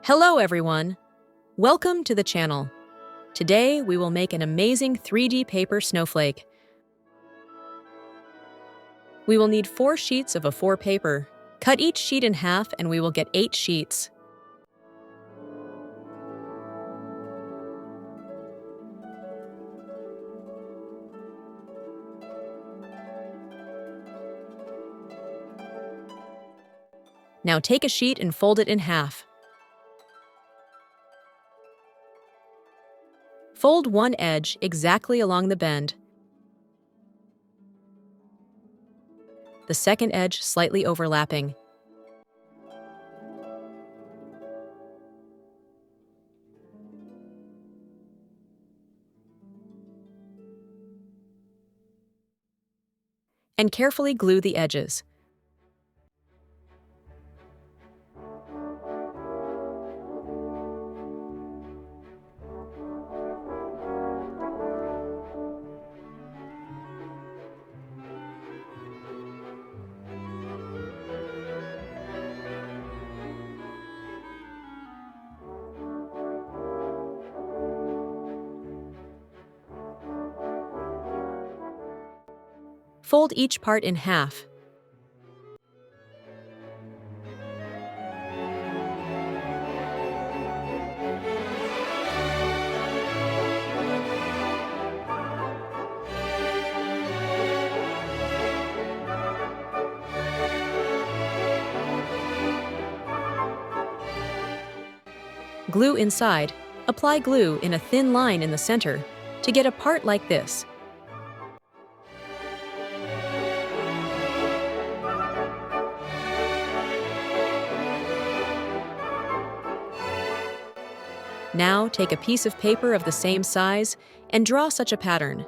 Hello everyone! Welcome to the channel. Today we will make an amazing 3D paper snowflake. We will need 4 sheets of A4 paper. Cut each sheet in half and we will get 8 sheets. Now take a sheet and fold it in half. Fold one edge exactly along the bend. The second edge slightly overlapping. And carefully glue the edges. Fold each part in half. Glue inside. Apply glue in a thin line in the center to get a part like this. Now take a piece of paper of the same size and draw such a pattern.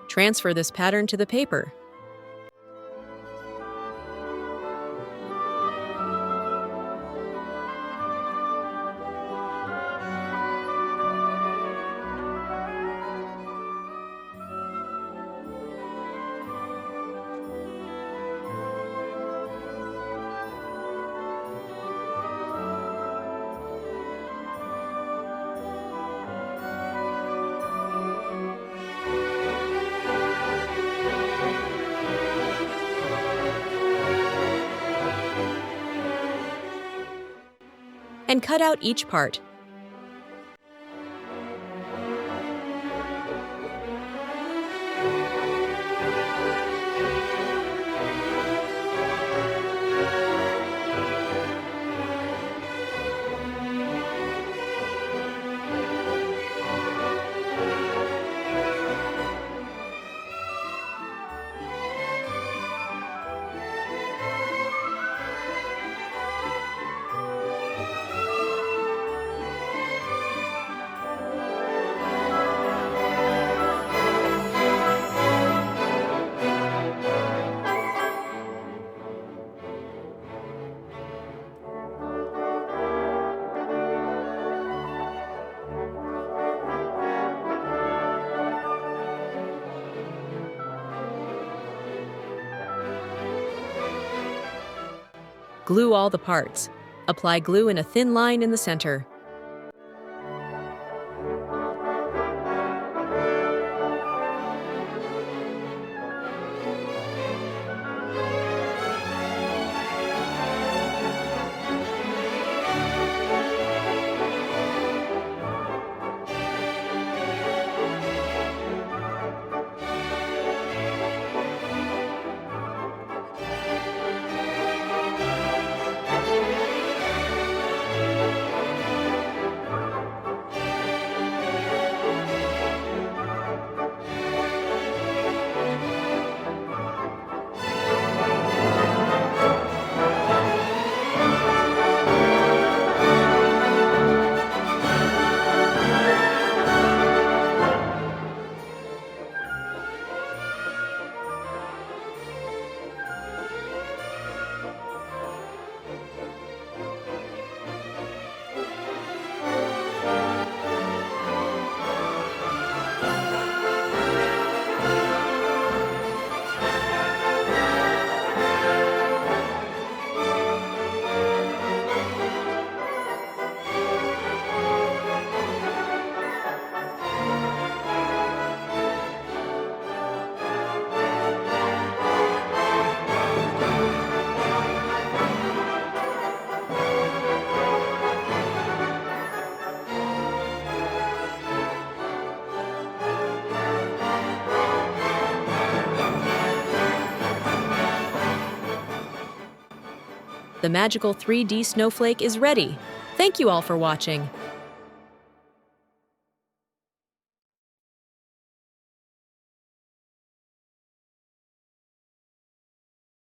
Transfer this pattern to the paper. And cut out each part. Glue all the parts. Apply glue in a thin line in the center. The magical 3D snowflake is ready. Thank you all for watching.